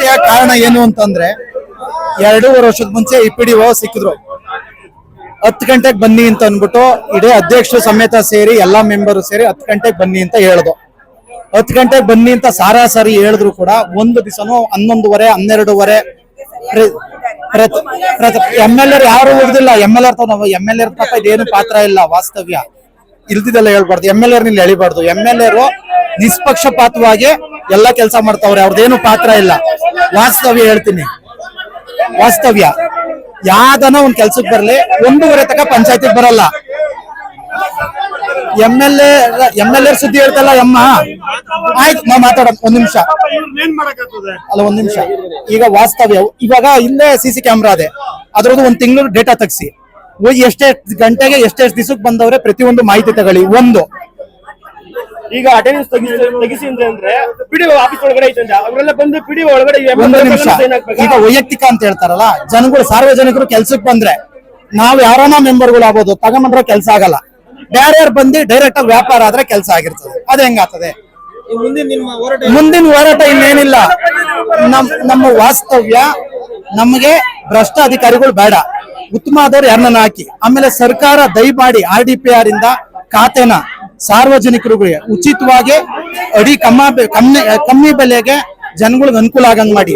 ಭ್ರಷ್ಟಾಚಾರ ಕಾರಣ ಏನು ಅಂತಂದ್ರೆ 2.5 ವರ್ಷದ ಮುಂಚೆ IPDO ಸಿಕ್ಕಿದ್ರು. 10 ಗಂಟೆಗೆ ಬನ್ನಿ ಅಂತ ಅಂದ್ಬಿಟ್ಟು ಇಡೀ ಅಧ್ಯಕ್ಷರು ಸಮೇತ ಸೇರಿ ಎಲ್ಲಾ ಮೆಂಬರ್ ಸೇರಿ 10 ಗಂಟೆಗೆ ಬನ್ನಿ ಅಂತ ಹೇಳ್ದು. 10 ಗಂಟೆಗೆ ಬನ್ನಿ ಅಂತ ಸಾರಿ ಹೇಳಿದ್ರು ಕೂಡ ಒಂದು ದಿವಸನೂ 11:30 12:30 MLA ಯಾರು ಹೋಗುದಿಲ್ಲ. MLA ಪಾಪ ಇದೇನು ಪಾತ್ರ ಇಲ್ಲ, ವಾಸ್ತವ್ಯ ಇಲ್ದಿದೆಲ್ಲ ಹೇಳ್ಬಾರ್ದು. MLA ಇಲ್ಲಿ ಎಳಿಬಾರ್ದು. MLA ನಿಷ್ಪಕ್ಷಪಾತವಾಗಿ ಎಲ್ಲಾ ಕೆಲಸ ಮಾಡ್ತಾವ್ರೆ, ಅವ್ರದ್ದೇನು ಪಾತ್ರ ಇಲ್ಲ. ವಾಸ್ತವ್ಯ ಹೇಳ್ತೀನಿ, ವಾಸ್ತವ್ಯ ಯಾವ್ದನ ಒಂದ್ ಕೆಲ್ಸಕ್ಕೆ ಬರ್ಲಿ 1:30 ತನಕ ಪಂಚಾಯತಿಗೆ ಬರಲ್ಲ. MLA ಸುದ್ದಿ ಹೇಳ್ತಲ್ಲ ಅಮ್ಮ. ಆಯ್ತು, ನಾವ್ ಮಾತಾಡೋದು ಒಂದ್ ನಿಮಿಷ ಅಲ್ಲ, ಒಂದ್ ನಿಮಿಷ. ಈಗ ವಾಸ್ತವ್ಯ ಇವಾಗ ಇಲ್ಲೇ CC ಕ್ಯಾಮ್ರಾ ಇದೆ, ಅದ್ರದ್ದು 1 ತಿಂಗಳು ಡೇಟಾ ತೆಗ್ಸಿ, ಎಷ್ಟೇ ಗಂಟೆಗೆ ಎಷ್ಟೆಷ್ಟು ದಿವಸಕ್ಕೆ ಬಂದವ್ರೆ ಪ್ರತಿಯೊಂದು ಮಾಹಿತಿ ತಗೊಳ್ಳಿ. ಒಂದು ಈಗ ಅಟೆಂಡೆನ್ಸ್ ತೆಗಿಸಿ ಅಂದ್ರೆ PDO ಆಫೀಸ್ ಒಳಗಡೆ ಐತೆ, ಅವರೆಲ್ಲ ಬಂದು PDO ಒಳಗಡೆ. ಒಂದು ನಿಮಿಷ, ಈಗ ವೈಯಕ್ತಿಕ ಅಂತ ಹೇಳ್ತಾರಲ್ಲ, ಜನಗಳು ಸಾರ್ವಜನಿಕರು ಕೆಲ್ಸಕ್ಕೆ ಬಂದ್ರೆ ನಾವ್ ಯಾರನ್ನ ಮೆಂಬರ್ಗಳು ಆಗ್ಬೋದು, ತಗೊಂಡ್ರೆ ಕೆಲ್ಸ ಆಗಲ್ಲ. ಯಾರ್ಯಾರು ಬಂದು ಡೈರೆಕ್ಟ್ ಆಗಿ ವ್ಯಾಪಾರ ಆದ್ರೆ ಕೆಲ್ಸ ಆಗಿರ್ತದೆ. ಅದ್ ಹೆಂಗಾಗ್ತದೆ? ಮುಂದಿನ ಹೋರಾಟ ಇನ್ನೇನಿಲ್ಲ. ನಮ್ಮ ವಾಸ್ತವ್ಯ, ನಮಗೆ ಭ್ರಷ್ಟ ಅಧಿಕಾರಿಗಳು ಬೇಡ, ಉತ್ತಮ ಆದವ್ರು ಯಾರನ್ನ ಹಾಕಿ. ಆಮೇಲೆ ಸರ್ಕಾರ ದಯಮಾಡಿ RDPR ಇಂದ ಖಾತೆನ ಸಾರ್ವಜನಿಕರಿಗೆ ಉಚಿತವಾಗಿ ಕಮ್ಮಿ ಬೆಲೆಗೆ ಜನಗಳಿಗೆ ಅನುಕೂಲ ಆಗಂಗ್ ಮಾಡಿ.